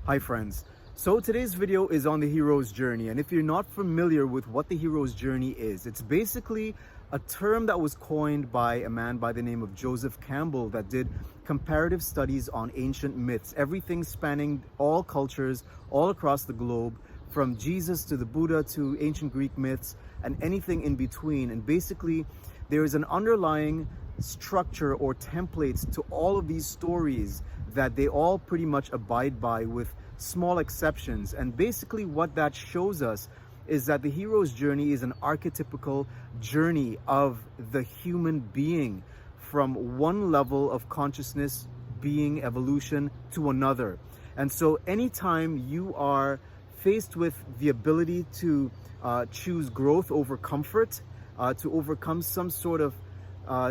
Hi friends. So today's video is on the hero's journey, and if you're not familiar with what the hero's journey is, it's basically a term that was coined by a man by the name of Joseph Campbell that did comparative studies on ancient myths, everything spanning all cultures all across the globe, from Jesus to the Buddha to ancient Greek myths and anything in between. And basically there is an underlying structure or templates to all of these stories that they all pretty much abide by, with small exceptions. And basically what that shows us is that the hero's journey is an archetypical journey of the human being from one level of consciousness, being, evolution, to another. And so anytime you are faced with the ability to choose growth over comfort, to overcome some sort of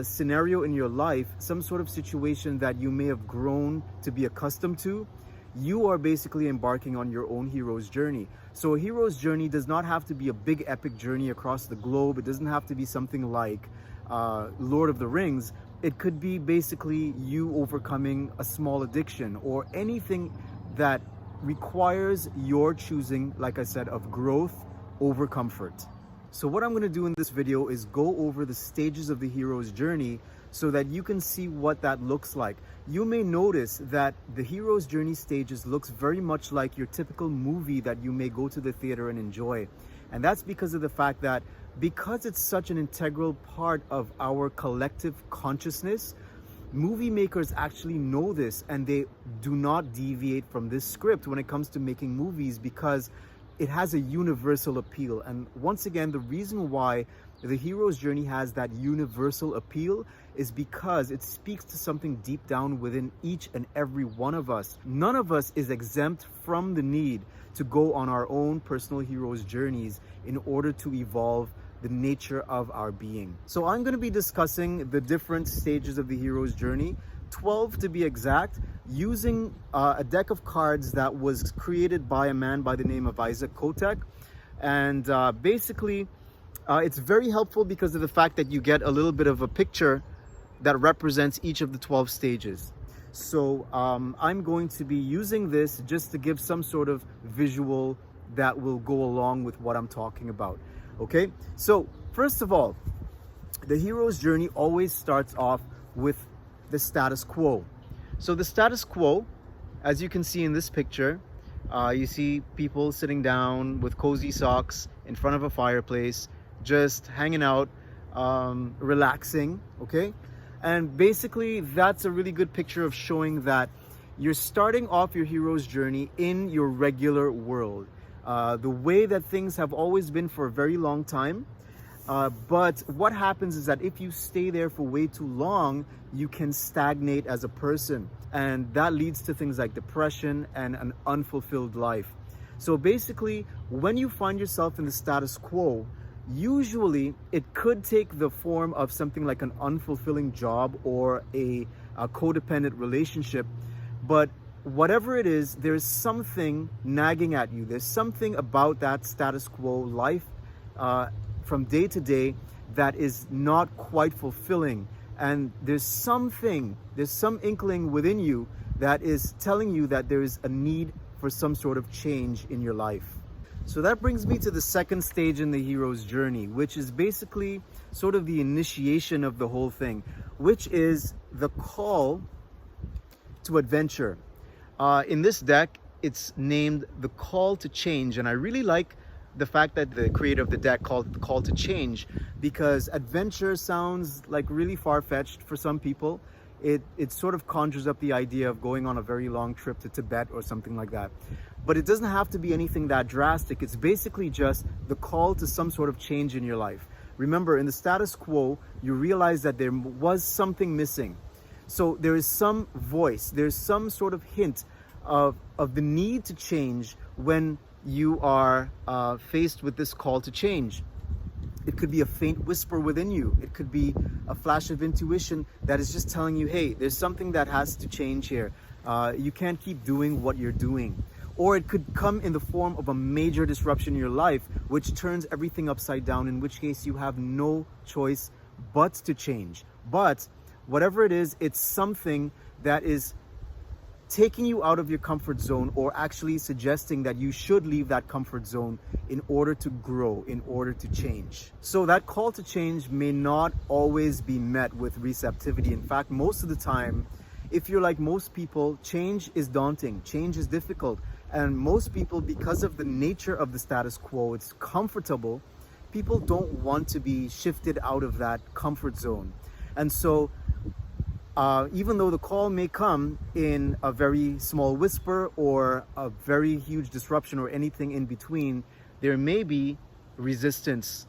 scenario in your life, some sort of situation that you may have grown to be accustomed to, you are basically embarking on your own hero's journey. So a hero's journey does not have to be a big epic journey across the globe. It doesn't have to be something like Lord of the Rings. It could be basically you overcoming a small addiction or anything that requires your choosing, like I said, of growth over comfort. So what I'm going to do in this video is go over the stages of the hero's journey so that you can see what that looks like. You may notice that the hero's journey stages looks very much like your typical movie that you may go to the theater and enjoy. And that's because of the fact that because it's such an integral part of our collective consciousness, movie makers actually know this, and they do not deviate from this script when it comes to making movies, because it has a universal appeal. And once again, the reason why the hero's journey has that universal appeal is because it speaks to something deep down within each and every one of us. None of us is exempt from the need to go on our own personal hero's journeys in order to evolve the nature of our being. So I'm going to be discussing the different stages of the hero's journey, 12 to be exact, using a deck of cards that was created by a man by the name of Isaac Cotek. And basically it's very helpful because of the fact that you get a little bit of a picture that represents each of the 12 stages. So I'm going to be using this just to give some sort of visual that will go along with what I'm talking about. Okay, so first of all, the hero's journey always starts off with the status quo. So the status quo, as you can see in this picture, you see people sitting down with cozy socks in front of a fireplace, just hanging out, relaxing, okay? And basically that's a really good picture of showing that you're starting off your hero's journey in your regular world. The way that things have always been for a very long time. But what happens is that if you stay there for way too long, you can stagnate as a person. And that leads to things like depression and an unfulfilled life. So basically, when you find yourself in the status quo, usually it could take the form of something like an unfulfilling job or a codependent relationship. But whatever it is, there's something nagging at you. There's something about that status quo life from day to day that is not quite fulfilling. And there's some inkling within you that is telling you that there is a need for some sort of change in your life. So that brings me to the second stage in the hero's journey, which is basically sort of the initiation of the whole thing, which is the call to adventure. In this deck, it's named the call to change. And I really like the fact that the creator of the deck called it the call to change, because adventure sounds like really far-fetched for some people. It sort of conjures up the idea of going on a very long trip to Tibet or something like that. But it doesn't have to be anything that drastic. It's basically just the call to some sort of change in your life. Remember, in the status quo, you realize that there was something missing. So there is some voice, there's some sort of hint of the need to change when you are faced with this call to change. It could be a faint whisper within you. It could be a flash of intuition that is just telling you, hey, there's something that has to change here. You can't keep doing what you're doing. Or it could come in the form of a major disruption in your life, which turns everything upside down, in which case you have no choice but to change. But whatever it is, it's something that is taking you out of your comfort zone, or actually suggesting that you should leave that comfort zone in order to grow, in order to change. So that call to change may not always be met with receptivity. In fact, most of the time, if you're like most people, change is daunting, change is difficult. And most people, because of the nature of the status quo, it's comfortable. People don't want to be shifted out of that comfort zone. And so even though the call may come in a very small whisper or a very huge disruption or anything in between, there may be resistance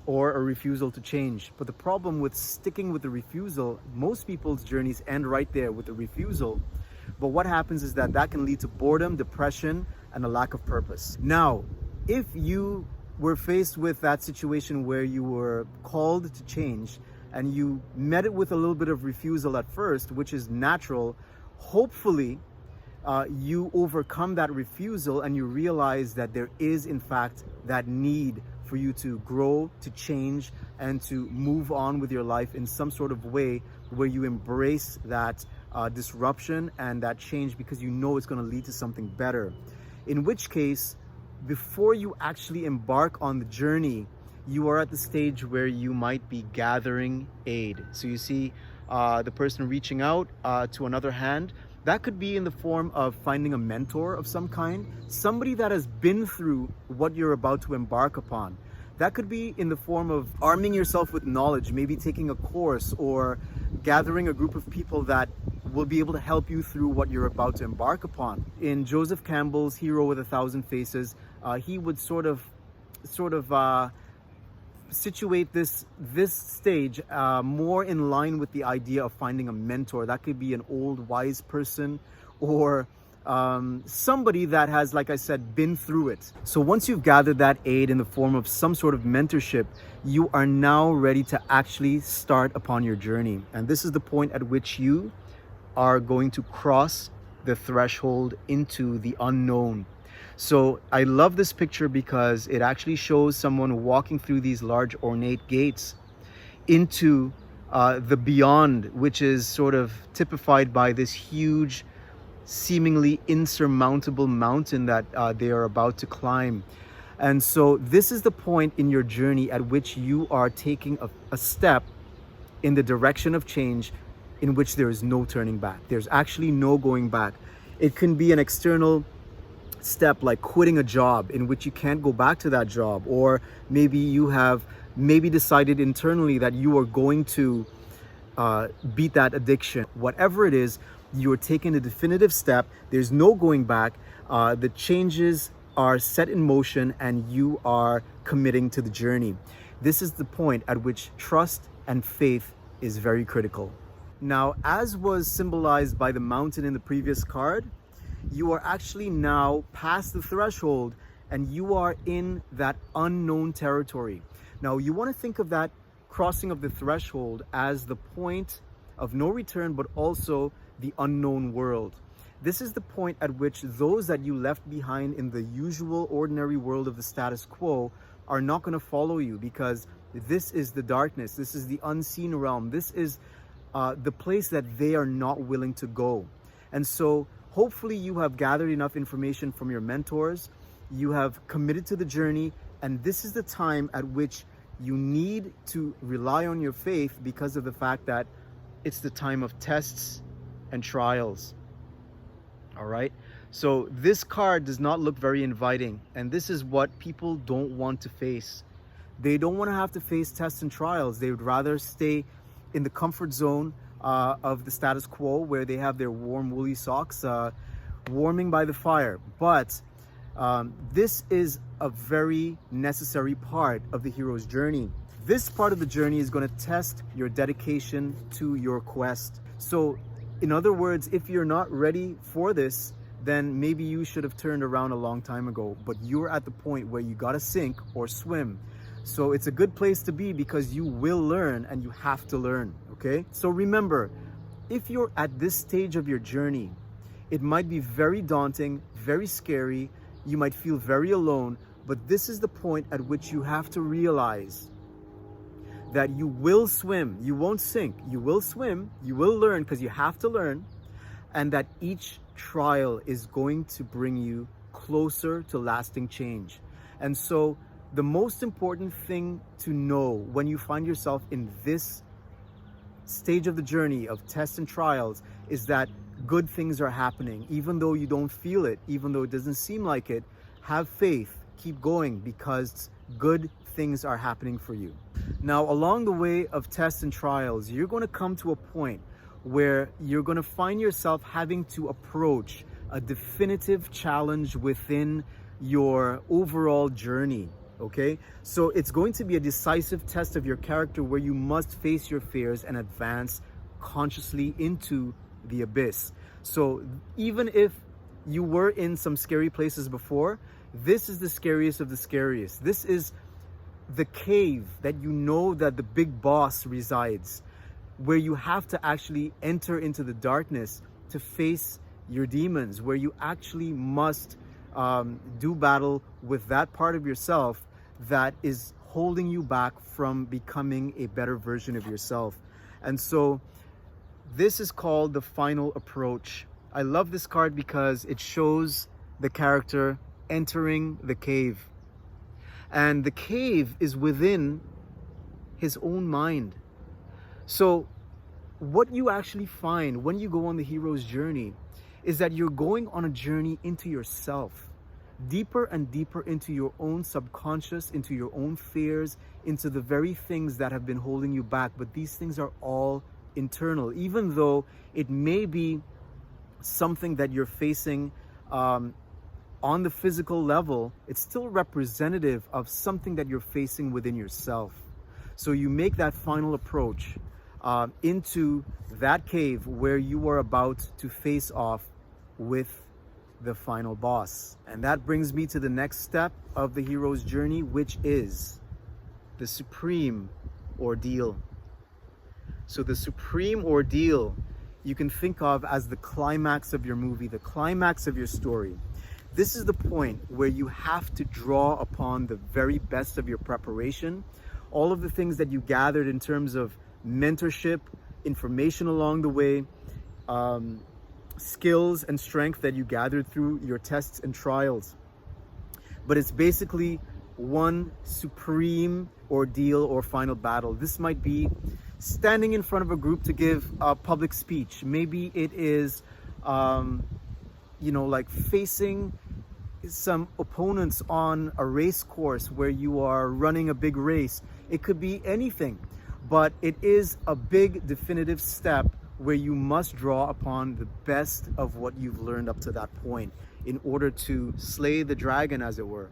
or a refusal to change. But the problem with sticking with the refusal, most people's journeys end right there with the refusal. But what happens is that that can lead to boredom, depression, and a lack of purpose. Now, if you were faced with that situation where you were called to change, and you met it with a little bit of refusal at first, which is natural, hopefully you overcome that refusal and you realize that there is in fact that need for you to grow, to change, and to move on with your life in some sort of way where you embrace that disruption and that change because you know it's going to lead to something better. In which case, before you actually embark on the journey, you are at the stage where you might be gathering aid. So you see the person reaching out to another hand. That could be in the form of finding a mentor of some kind, somebody that has been through what you're about to embark upon. That could be in the form of arming yourself with knowledge, maybe taking a course or gathering a group of people that will be able to help you through what you're about to embark upon. In Joseph Campbell's Hero with a Thousand Faces, he would sort of situate this stage more in line with the idea of finding a mentor. That could be an old wise person or somebody that has, like I said, been through it. So once you've gathered that aid in the form of some sort of mentorship, you are now ready to actually start upon your journey. And this is the point at which you are going to cross the threshold into the unknown. So I love this picture because it actually shows someone walking through these large ornate gates into the beyond, which is sort of typified by this huge, seemingly insurmountable mountain that they are about to climb. And so this is the point in your journey at which you are taking a step in the direction of change in which there is no turning back. There's actually no going back. It can be an external step like quitting a job in which you can't go back to that job, or maybe you have decided internally that you are going to beat that addiction. Whatever it is, you are taking a definitive step. There's no going back. The changes are set in motion and you are committing to the journey. This is the point at which trust and faith is very critical. Now, as was symbolized by the mountain in the previous card, you are actually now past the threshold and you are in that unknown territory. Now, you want to think of that crossing of the threshold as the point of no return, but also the unknown world. This is the point at which those that you left behind in the usual, ordinary world of the status quo are not going to follow you, because this is the darkness. This is the unseen realm. This is the place that they are not willing to go. And so hopefully you have gathered enough information from your mentors, you have committed to the journey, and this is the time at which you need to rely on your faith, because of the fact that it's the time of tests and trials. All right? So this card does not look very inviting, and this is what people don't want to face. They don't want to have to face tests and trials. They would rather stay in the comfort zone of the status quo, where they have their warm woolly socks warming by the fire. But this is a very necessary part of the hero's journey. This part of the journey is going to test your dedication to your quest. So in other words, if you're not ready for this, then maybe you should have turned around a long time ago. But you're at the point where you got to sink or swim. So it's a good place to be, because you will learn and you have to learn, okay? So remember, if you're at this stage of your journey, it might be very daunting, very scary. You might feel very alone, but this is the point at which you have to realize that you will swim. You won't sink. You will swim. You will learn, because you have to learn. and that each trial is going to bring you closer to lasting change. And so the most important thing to know when you find yourself in this stage of the journey of tests and trials is that good things are happening. Even though you don't feel it, even though it doesn't seem like it, have faith, keep going, because good things are happening for you. Now, along the way of tests and trials, you're going to come to a point where you're going to find yourself having to approach a definitive challenge within your overall journey. Okay, so it's going to be a decisive test of your character where you must face your fears and advance consciously into the abyss. So even if you were in some scary places before, this is the scariest of the scariest. This is the cave that you know that the big boss resides, where you have to actually enter into the darkness to face your demons, where you actually must do battle with that part of yourself that is holding you back from becoming a better version of yourself. And so this is called the final approach. I love this card because it shows the character entering the cave. And the cave is within his own mind. So what you actually find when you go on the hero's journey is that you're going on a journey into yourself, deeper and deeper into your own subconscious, into your own fears, into the very things that have been holding you back. But these things are all internal. Even though it may be something that you're facing on the physical level, it's still representative of something that you're facing within yourself. So you make that final approach into that cave where you are about to face off with the final boss. And that brings me to the next step of the hero's journey, which is the supreme ordeal. So the supreme ordeal you can think of as the climax of your movie, the climax of your story. This is the point where you have to draw upon the very best of your preparation, all of the things that you gathered in terms of mentorship, information along the way, skills and strength that you gathered through your tests and trials. But it's basically one supreme ordeal or final battle. This might be standing in front of a group to give a public speech. Maybe it is, like facing some opponents on a race course where you are running a big race. It could be anything, but it is a big definitive step where you must draw upon the best of what you've learned up to that point in order to slay the dragon, as it were.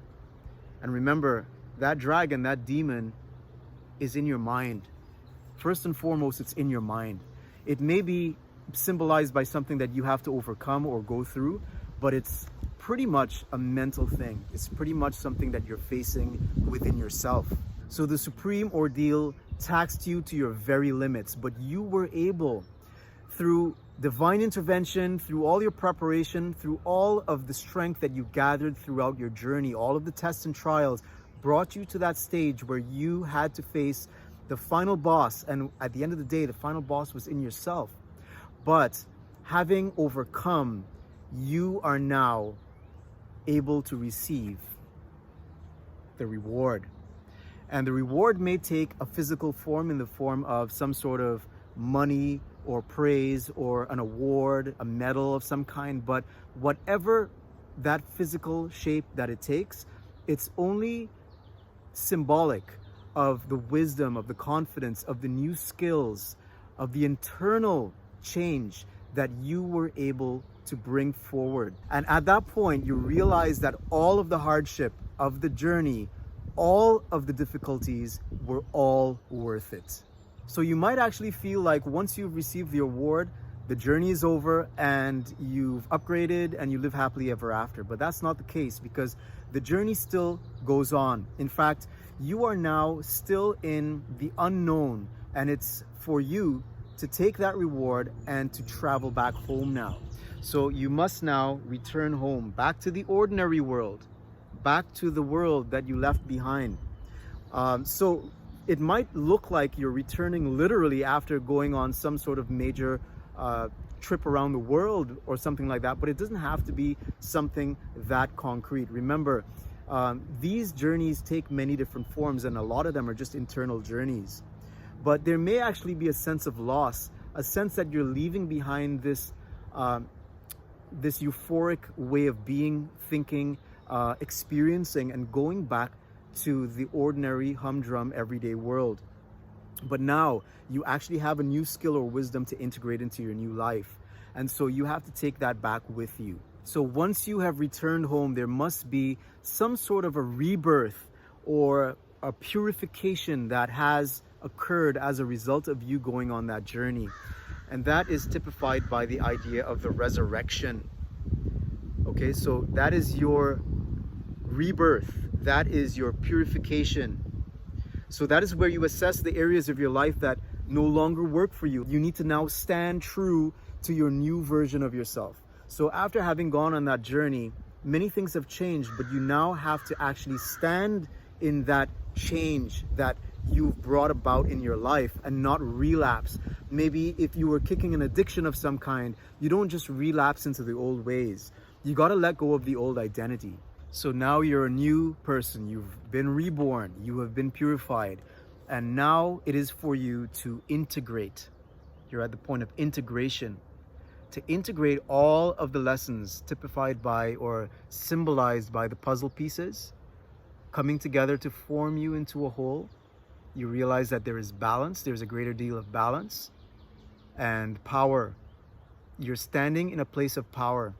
And remember, that dragon, that demon, is in your mind. First and foremost, it's in your mind. It may be symbolized by something that you have to overcome or go through, but it's pretty much a mental thing. It's pretty much something that you're facing within yourself. So the supreme ordeal taxed you to your very limits, but you were able, through divine intervention, through all your preparation, through all of the strength that you gathered throughout your journey, all of the tests and trials brought you to that stage where you had to face the final boss. And at the end of the day, the final boss was in yourself. But having overcome, you are now able to receive the reward. And the reward may take a physical form in the form of some sort of money or praise or an award, a medal of some kind. But whatever that physical shape that it takes, it's only symbolic of the wisdom, of the confidence, of the new skills, of the internal change that you were able to bring forward. And at that point, you realize that all of the hardship of the journey, all of the difficulties were all worth it. So you might actually feel like once you've received the award, the journey is over and you've upgraded and you live happily ever after. But that's not the case, because the journey still goes on. In fact, you are now still in the unknown, and it's for you to take that reward and to travel back home now. So you must now return home, back to the ordinary world, back to the world that you left behind. So it might look like you're returning literally after going on some sort of major trip around the world or something like that, but it doesn't have to be something that concrete. Remember, these journeys take many different forms, and a lot of them are just internal journeys. But there may actually be a sense of loss, a sense that you're leaving behind this this euphoric way of being, thinking, experiencing, and going back to the ordinary, humdrum, everyday world. But now you actually have a new skill or wisdom to integrate into your new life. And so you have to take that back with you. So once you have returned home, there must be some sort of a rebirth or a purification that has occurred as a result of you going on that journey. And that is typified by the idea of the resurrection. Okay, so that is your rebirth. That is your purification. So that is where you assess the areas of your life that no longer work for you. You need to now stand true to your new version of yourself. So after having gone on that journey, many things have changed, but you now have to actually stand in that change that you've brought about in your life and not relapse. Maybe if you were kicking an addiction of some kind, you don't just relapse into the old ways. You got to let go of the old identity. So now you're a new person. You've been reborn. You have been purified. And now it is for you to integrate. You're at the point of integration. To integrate all of the lessons typified by or symbolized by the puzzle pieces coming together to form you into a whole. You realize that there is balance. There's a greater deal of balance and power. You're standing in a place of power.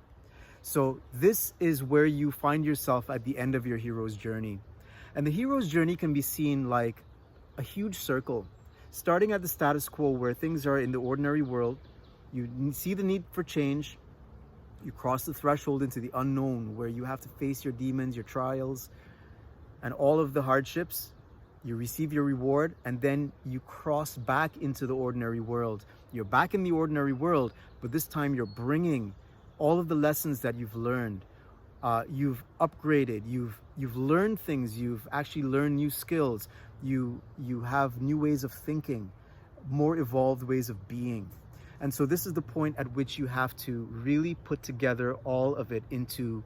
So this is where you find yourself at the end of your hero's journey. And the hero's journey can be seen like a huge circle, starting at the status quo where things are in the ordinary world. You see the need for change. You cross the threshold into the unknown where you have to face your demons, your trials, and all of the hardships. You receive your reward, and then you cross back into the ordinary world. You're back in the ordinary world, but this time you're bringing all of the lessons that you've learned. You've upgraded, you've learned things, you've actually learned new skills. You have new ways of thinking, more evolved ways of being. And so this is the point at which you have to really put together all of it into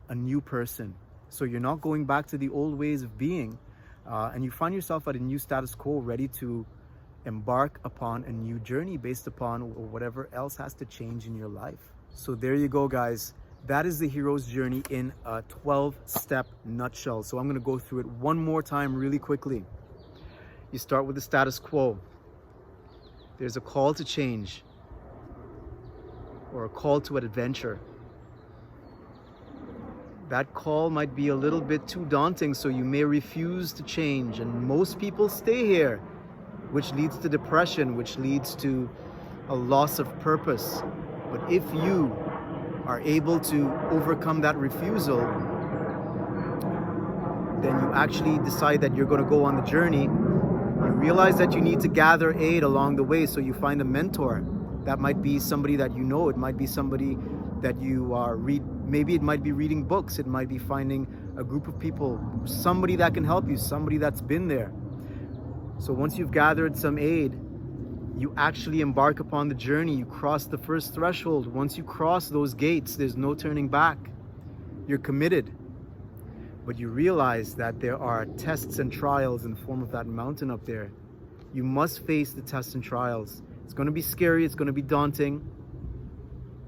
a new person. So you're not going back to the old ways of being, and you find yourself at a new status quo, ready to embark upon a new journey based upon whatever else has to change in your life. So there you go, guys. That is the hero's journey in a 12-step nutshell. So I'm going to go through it one more time really quickly. You start with the status quo. There's a call to change or a call to an adventure. That call might be a little bit too daunting, so you may refuse to change. And most people stay here, which leads to depression, which leads to a loss of purpose. But if you are able to overcome that refusal, then you actually decide that you're going to go on the journey. You realize that you need to gather aid along the way, so you find a mentor. That might be somebody that you know. It might be somebody that you maybe it might be reading books. It might be finding a group of people, somebody that can help you, somebody that's been there. So once you've gathered some aid, you actually embark upon the journey. You cross the first threshold. Once you cross those gates, there's no turning back. You're committed. But you realize that there are tests and trials in the form of that mountain up there. You must face the tests and trials. It's going to be scary. It's going to be daunting.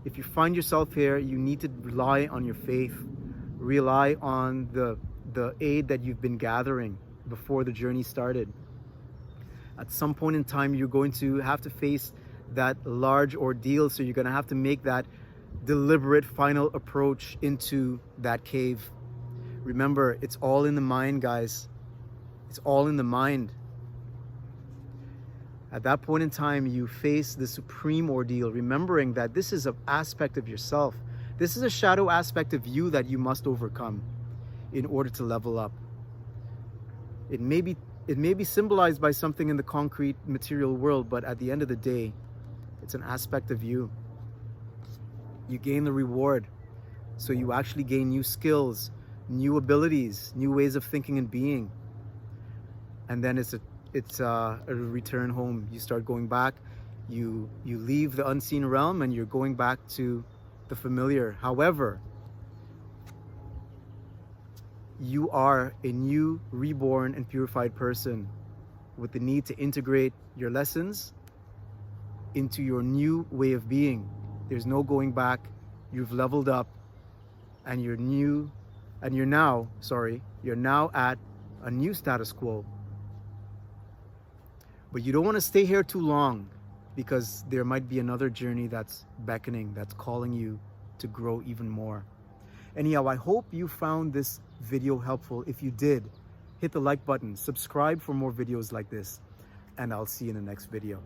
If you find yourself here, you need to rely on your faith. Rely on the aid that you've been gathering before the journey started. At some point in time, you're going to have to face that large ordeal. So you're going to have to make that deliberate final approach into that cave. Remember, it's all in the mind, guys. It's all in the mind. At that point in time, you face the supreme ordeal, remembering that this is an aspect of yourself. This is a shadow aspect of you that you must overcome in order to level up. It may be symbolized by something in the concrete material world, but at the end of the day, it's an aspect of you. You gain the reward. So you actually gain new skills, new abilities, new ways of thinking and being. And then it's a return home. You start going back You leave the unseen realm and you're going back to the familiar. However, you are a new, reborn, and purified person with the need to integrate your lessons into your new way of being. There's no going back. You've leveled up and you're now at a new status quo. But you don't want to stay here too long, because there might be another journey that's beckoning, that's calling you to grow even more. Anyhow, I hope you found this video helpful. If you did, hit the like button, subscribe for more videos like this, and I'll see you in the next video.